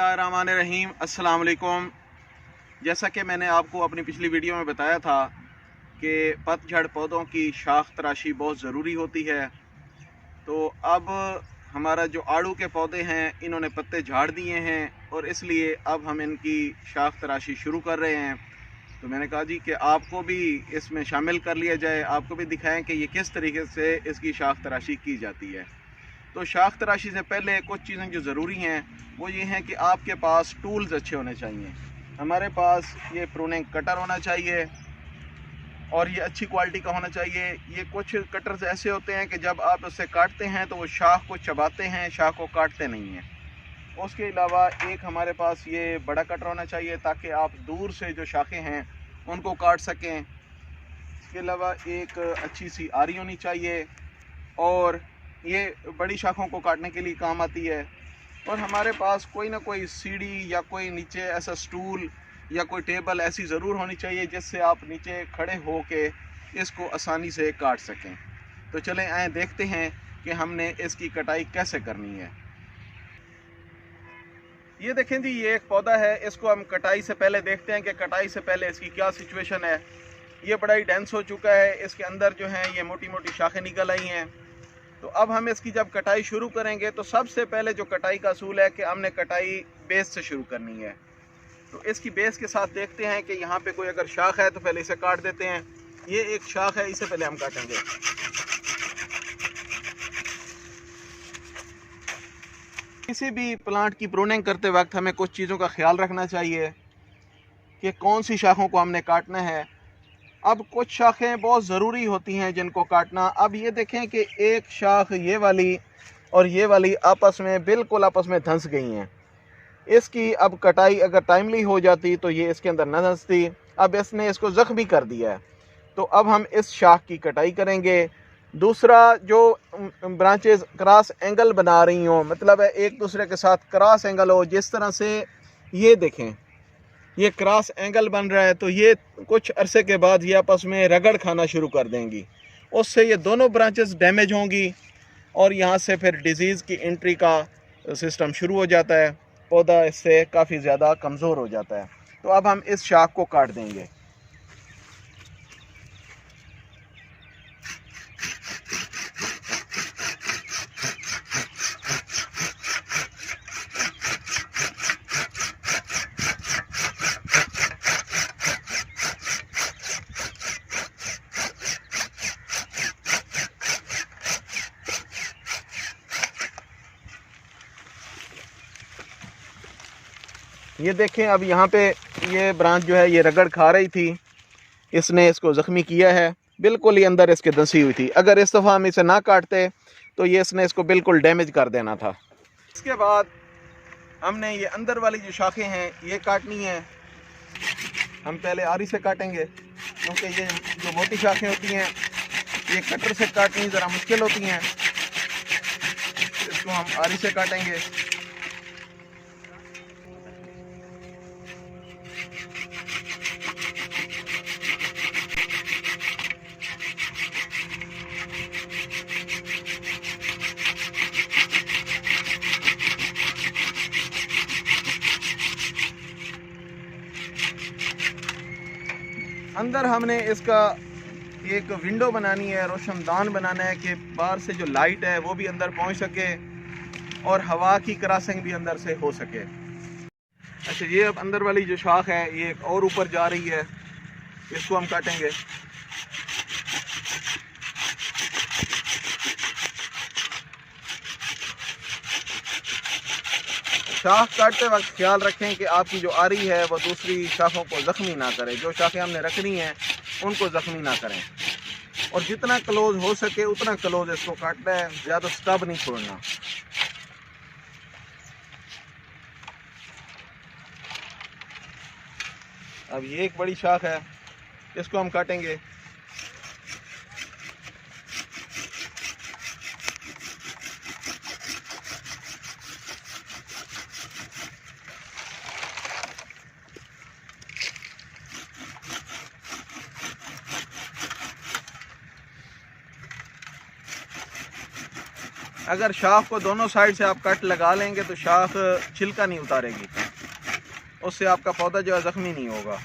बिस्मिल्लाहिर्रहमानिर्रहीम। अस्सलाम वालेकुम। जैसा कि मैंने आपको अपनी पिछली वीडियो में बताया था कि पतझड़ पौधों की शाख तराशी बहुत ज़रूरी होती है। तो अब हमारा जो आड़ू के पौधे हैं इन्होंने पत्ते झाड़ दिए हैं और इसलिए अब हम इनकी शाख तराशी शुरू कर रहे हैं। तो मैंने कहा जी कि आपको भी इसमें शामिल कर लिया जाए, आपको भी दिखाएं कि ये किस तरीके से इसकी शाख तराशी की जाती है। तो शाख तराशी से पहले कुछ चीज़ें जो ज़रूरी हैं वो ये हैं कि आपके पास टूल्स अच्छे होने चाहिए। हमारे पास ये प्रूनिंग कटर होना चाहिए और ये अच्छी क्वालिटी का होना चाहिए। ये कुछ कटर्स ऐसे होते हैं कि जब आप उससे काटते हैं तो वो शाख को चबाते हैं, शाख को काटते नहीं हैं। उसके अलावा एक हमारे पास ये बड़ा कटर होना चाहिए ताकि आप दूर से जो शाखें हैं उनको काट सकें। इसके अलावा एक अच्छी सी आरी होनी चाहिए और ये बड़ी शाखों को काटने के लिए काम आती है। और हमारे पास कोई ना कोई सीढ़ी या कोई नीचे ऐसा स्टूल या कोई टेबल ऐसी ज़रूर होनी चाहिए जिससे आप नीचे खड़े हो के इसको आसानी से काट सकें। तो चलें आए देखते हैं कि हमने इसकी कटाई कैसे करनी है। ये देखें जी, ये एक पौधा है, इसको हम कटाई से पहले देखते हैं कि कटाई से पहले इसकी क्या सिचुएशन है। ये बड़ा ही डेंस हो चुका है, इसके अंदर जो है ये मोटी मोटी शाखें निकल आई हैं। तो अब हम इसकी जब कटाई शुरू करेंगे तो सबसे पहले जो कटाई का असूल है कि हमने कटाई बेस से शुरू करनी है। तो इसकी बेस के साथ देखते हैं कि यहाँ पे कोई अगर शाख है तो पहले इसे काट देते हैं। ये एक शाख है, इसे पहले हम काटेंगे। किसी भी प्लांट की प्रूनिंग करते वक्त हमें कुछ चीज़ों का ख्याल रखना चाहिए कि कौन सी शाखों को हमने काटना है। अब कुछ शाखें बहुत ज़रूरी होती हैं जिनको काटना। अब ये देखें कि एक शाख ये वाली और ये वाली आपस में बिल्कुल आपस में धंस गई हैं। इसकी अब कटाई अगर टाइमली हो जाती तो ये इसके अंदर न धंसती। अब इसने इसको ज़ख्मी कर दिया है, तो अब हम इस शाख की कटाई करेंगे। दूसरा, जो ब्रांचेस क्रॉस एंगल बना रही हों, मतलब है एक दूसरे के साथ क्रॉस एंगल हो, जिस तरह से ये देखें ये क्रॉस एंगल बन रहा है, तो ये कुछ अरसे के बाद ये आपस में रगड़ खाना शुरू कर देंगी। उससे ये दोनों ब्रांचेस डैमेज होंगी और यहाँ से फिर डिज़ीज़ की एंट्री का सिस्टम शुरू हो जाता है। पौधा इससे काफ़ी ज़्यादा कमज़ोर हो जाता है। तो अब हम इस शाख को काट देंगे। ये देखें, अब यहाँ पे ये ब्रांच जो है ये रगड़ खा रही थी, इसने इसको ज़ख्मी किया है। बिल्कुल ये अंदर इसके धंसी हुई थी। अगर इस दफ़ा हम इसे ना काटते तो ये इसने इसको बिल्कुल डैमेज कर देना था। इसके बाद हमने ये अंदर वाली जो शाखें हैं ये काटनी है। हम पहले आरी से काटेंगे क्योंकि ये जो मोटी शाखें होती हैं ये कटर से काटनी ज़रा मुश्किल होती हैं। इसको हम आरी से काटेंगे। अंदर हमने इसका एक विंडो बनानी है, रोशनदान बनाना है कि बाहर से जो लाइट है वो भी अंदर पहुंच सके और हवा की क्रॉसिंग भी अंदर से हो सके। अच्छा, ये अब अंदर वाली जो शाख है ये और ऊपर जा रही है, इसको हम काटेंगे। शाख काटते वक्त ख्याल रखें कि आपकी जो आरी है वो दूसरी शाखों को ज़ख्मी ना करे। जो शाखें हमने रखनी हैं उनको ज़ख्मी ना करें और जितना क्लोज हो सके उतना क्लोज इसको काटना है, ज़्यादा स्टब नहीं छोड़ना। अब ये एक बड़ी शाख है, इसको हम काटेंगे। अगर शाख को दोनों साइड से आप कट लगा लेंगे तो शाख छिलका नहीं उतारेगी, उससे आपका पौधा जो है ज़ख्मी नहीं होगा।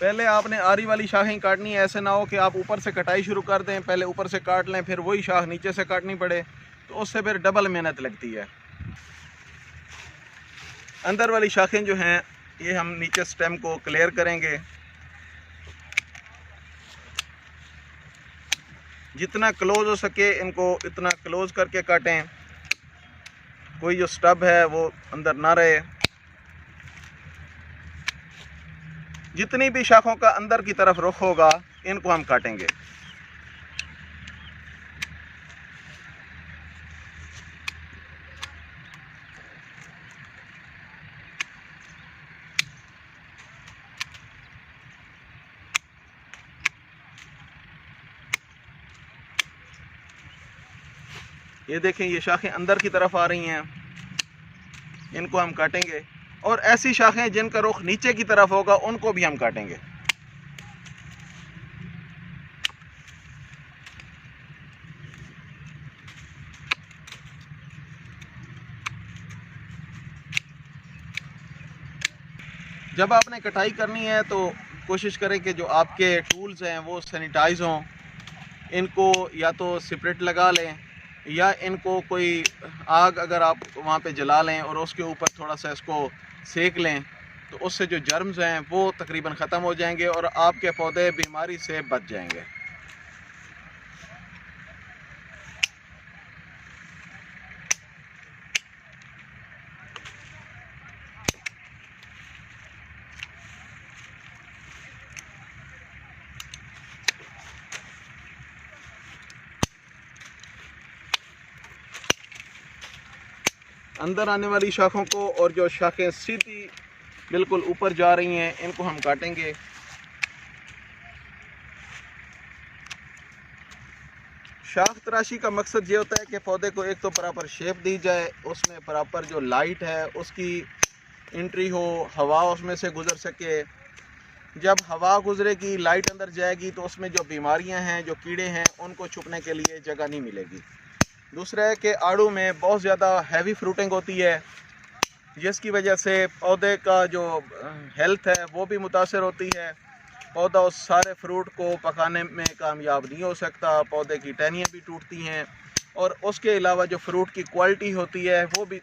पहले आपने आरी वाली शाखें काटनी है, ऐसे ना हो कि आप ऊपर से कटाई शुरू कर दें, पहले ऊपर से काट लें फिर वही शाख नीचे से काटनी पड़े, तो उससे फिर डबल मेहनत लगती है। अंदर वाली शाखें जो हैं ये हम नीचे स्टेम को क्लियर करेंगे। जितना क्लोज हो सके इनको इतना क्लोज करके काटें, कोई जो स्टब है वो अंदर ना रहे। जितनी भी शाखों का अंदर की तरफ रुख होगा इनको हम काटेंगे। ये देखें, ये शाखें अंदर की तरफ आ रही हैं, इनको हम काटेंगे। और ऐसी शाखें जिनका रुख नीचे की तरफ होगा उनको भी हम काटेंगे। जब आपने कटाई करनी है तो कोशिश करें कि जो आपके टूल्स हैं वो सैनिटाइज हों। इनको या तो स्प्रिट लगा लें या इनको कोई आग अगर आप वहाँ पे जला लें और उसके ऊपर थोड़ा सा इसको सेक लें तो उससे जो जर्म्स हैं वो तकरीबन ख़त्म हो जाएंगे और आपके पौधे बीमारी से बच जाएंगे। अंदर आने वाली शाखों को और जो शाखें सीधी बिल्कुल ऊपर जा रही हैं इनको हम काटेंगे। शाख तराशी का मकसद ये होता है कि पौधे को एक तो प्रॉपर शेप दी जाए, उसमें प्रॉपर जो लाइट है उसकी एंट्री हो, हवा उसमें से गुजर सके। जब हवा गुजरेगी, लाइट अंदर जाएगी तो उसमें जो बीमारियां हैं, जो कीड़े हैं, उनको छुपने के लिए जगह नहीं मिलेगी। दूसरा है कि आड़ू में बहुत ज़्यादा हैवी फ्रूटिंग होती है जिसकी वजह से पौधे का जो हेल्थ है वो भी मुतासर होती है। पौधा उस सारे फ्रूट को पकाने में कामयाब नहीं हो सकता, पौधे की टहनियाँ भी टूटती हैं और उसके अलावा जो फ्रूट की क्वालिटी होती है वो भी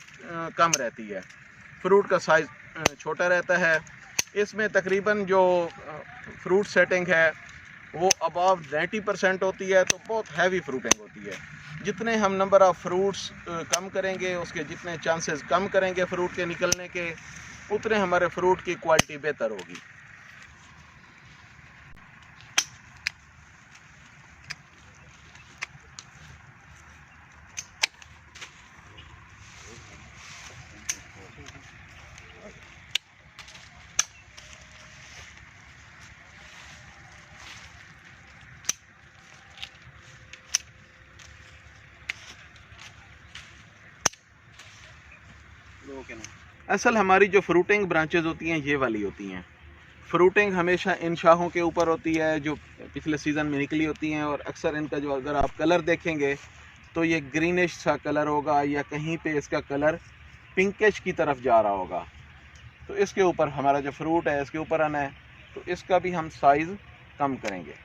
कम रहती है, फ्रूट का साइज़ छोटा रहता है। इसमें तकरीबन जो फ्रूट सेटिंग है वो अबाव 90% होती है, तो बहुत हैवी फ्रूटिंग होती है। जितने हम नंबर ऑफ़ फ्रूट्स कम करेंगे, उसके जितने चांसेस कम करेंगे फ्रूट के निकलने के, उतने हमारे फ्रूट की क्वालिटी बेहतर होगी। असल हमारी जो फ्रूटिंग ब्रांचेस होती हैं ये वाली होती हैं। फ्रूटिंग हमेशा इन शाखों के ऊपर होती है जो पिछले सीज़न में निकली होती हैं, और अक्सर इनका जो अगर आप कलर देखेंगे तो ये ग्रीनिश सा कलर होगा या कहीं पे इसका कलर पिंकिश की तरफ जा रहा होगा। तो इसके ऊपर हमारा जो फ्रूट है इसके ऊपर आना है, तो इसका भी हम साइज़ कम करेंगे।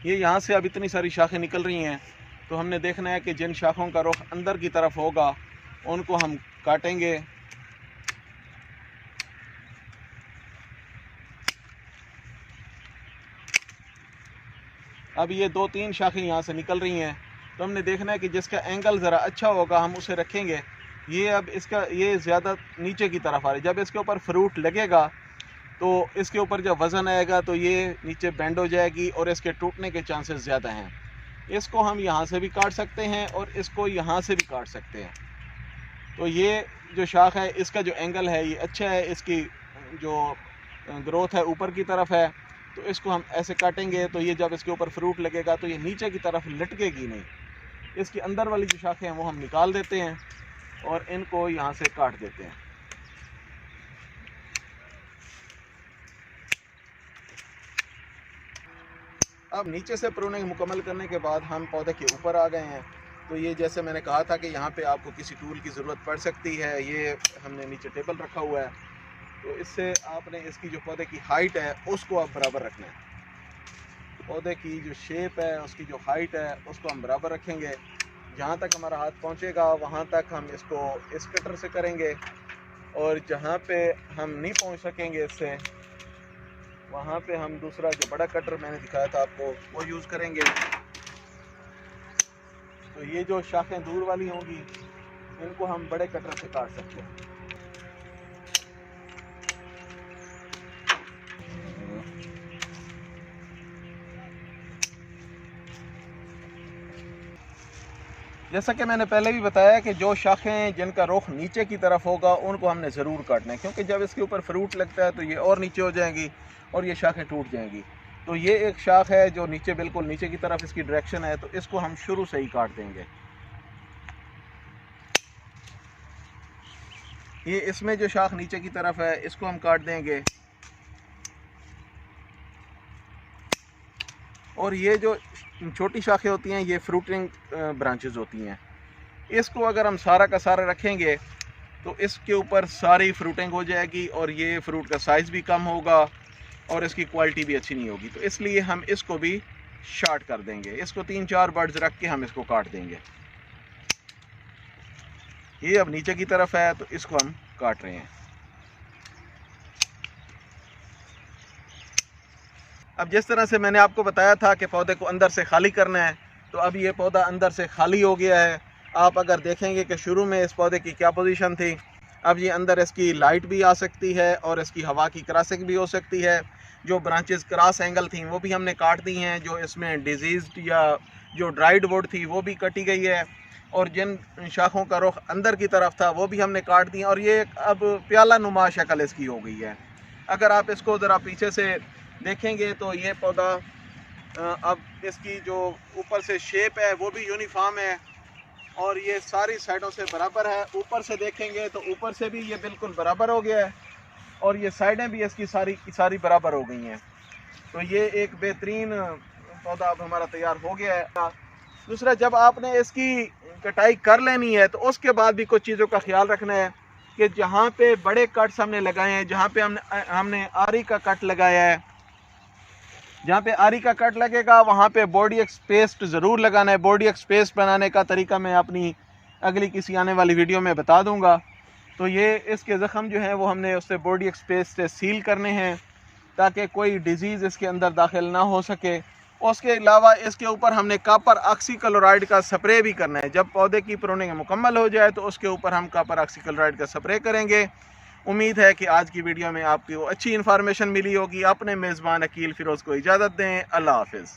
ये यहाँ से अब इतनी सारी शाखें निकल रही हैं, तो हमने देखना है कि जिन शाखों का रुख अंदर की तरफ होगा उनको हम काटेंगे। अब ये 2-3 शाखें यहाँ से निकल रही हैं, तो हमने देखना है कि जिसका एंगल ज़रा अच्छा होगा हम उसे रखेंगे। ये अब इसका ये ज़्यादा नीचे की तरफ आ रही है, जब इसके ऊपर फ्रूट लगेगा तो इसके ऊपर जब वज़न आएगा तो ये नीचे बेंड हो जाएगी और इसके टूटने के चांसेस ज़्यादा हैं। इसको हम यहाँ से भी काट सकते हैं और इसको यहाँ से भी काट सकते हैं। तो ये जो शाख है इसका जो एंगल है ये अच्छा है, इसकी जो ग्रोथ है ऊपर की तरफ है, तो इसको हम ऐसे काटेंगे तो ये जब इसके ऊपर फ्रूट लगेगा तो ये नीचे की तरफ लटकेगी नहीं, इसके अंदर वाली जो शाखें हैं वो हम निकाल देते हैं और इनको यहाँ से काट देते हैं। अब नीचे से प्रूनिंग मुकम्मल करने के बाद हम पौधे के ऊपर आ गए हैं। तो ये जैसे मैंने कहा था कि यहाँ पे आपको किसी टूल की ज़रूरत पड़ सकती है। ये हमने नीचे टेबल रखा हुआ है, तो इससे आपने इसकी जो पौधे की हाइट है उसको आप बराबर रखना है। पौधे की जो शेप है, उसकी जो हाइट है, उसको हम बराबर रखेंगे। जहाँ तक हमारा हाथ पहुँचेगा वहाँ तक हम इसको इस कटर से करेंगे, और जहाँ पे हम नहीं पहुँच सकेंगे इससे, वहाँ पे हम दूसरा जो बड़ा कटर मैंने दिखाया था आपको वो यूज़ करेंगे। तो ये जो शाखें दूर वाली होंगी इनको हम बड़े कटर से काट सकते हैं। जैसा कि मैंने पहले भी बताया कि जो शाखें जिनका रुख नीचे की तरफ होगा उनको हमने ज़रूर काटना है, क्योंकि जब इसके ऊपर फ्रूट लगता है तो ये और नीचे हो जाएंगी और ये शाखें टूट जाएंगी। तो ये एक शाख है जो नीचे, बिल्कुल नीचे की तरफ इसकी डायरेक्शन है, तो इसको हम शुरू से ही काट देंगे। ये इसमें जो शाख नीचे की तरफ है इसको हम काट देंगे। और ये जो छोटी शाखें होती हैं ये फ्रूटिंग ब्रांचेस होती हैं। इसको अगर हम सारा का सारा रखेंगे तो इसके ऊपर सारी फ्रूटिंग हो जाएगी और ये फ्रूट का साइज़ भी कम होगा और इसकी क्वालिटी भी अच्छी नहीं होगी। तो इसलिए हम इसको भी शार्ट कर देंगे। इसको 3-4 बर्ड्स रख के हम इसको काट देंगे। ये अब नीचे की तरफ है तो इसको हम काट रहे हैं। अब जिस तरह से मैंने आपको बताया था कि पौधे को अंदर से खाली करना है, तो अब ये पौधा अंदर से खाली हो गया है। आप अगर देखेंगे कि शुरू में इस पौधे की क्या पोजीशन थी, अब ये अंदर इसकी लाइट भी आ सकती है और इसकी हवा की क्रॉसिंग भी हो सकती है। जो ब्रांचेस क्रॉस एंगल थी वो भी हमने काट दी हैं। जो इसमें डिजीज़ या जो ड्राइड वुड थी वो भी कटी गई है, और जिन शाखों का रुख अंदर की तरफ था वो भी हमने काट दी। और ये अब प्याला नुमा शक्ल इसकी हो गई है। अगर आप इसको ज़रा पीछे से देखेंगे तो ये पौधा अब इसकी जो ऊपर से शेप है वो भी यूनिफॉर्म है और ये सारी साइडों से बराबर है। ऊपर से देखेंगे तो ऊपर से भी ये बिल्कुल बराबर हो गया है और ये साइडें भी इसकी सारी की सारी बराबर हो गई हैं। तो ये एक बेहतरीन पौधा अब हमारा तैयार हो गया है। दूसरा, जब आपने इसकी कटाई कर लेनी है तो उसके बाद भी कुछ चीज़ों का ख्याल रखना है कि जहाँ पे बड़े कट्स हमने लगाए हैं, जहाँ पे हमने आरी का कट लगाया है, जहाँ पे आरी का कट लगेगा वहाँ पे बॉडी एक्सपेस्ट ज़रूर लगाना है। बॉडी एक्सपेस्ट बनाने का तरीका मैं अपनी अगली किसी आने वाली वीडियो में बता दूँगा। तो ये इसके ज़ख़म जो हैं वो हमने उससे बॉडी एक्सपेस्ट से सील करने हैं ताकि कोई डिजीज़ इसके अंदर दाखिल ना हो सके। उसके अलावा इसके ऊपर हमने कॉपर ऑक्सीक्लोराइड का स्प्रे भी करना है। जब पौधे की प्रूनिंग मुकम्मल हो जाए तो उसके ऊपर हम कॉपर ऑक्सीक्लोराइड का स्प्रे करेंगे। उम्मीद है कि आज की वीडियो में आपको अच्छी इन्फॉर्मेशन मिली होगी। अपने मेज़बान अकील फ़िरोज़ को इजाज़त दें। अल्लाह हाफ़िज़।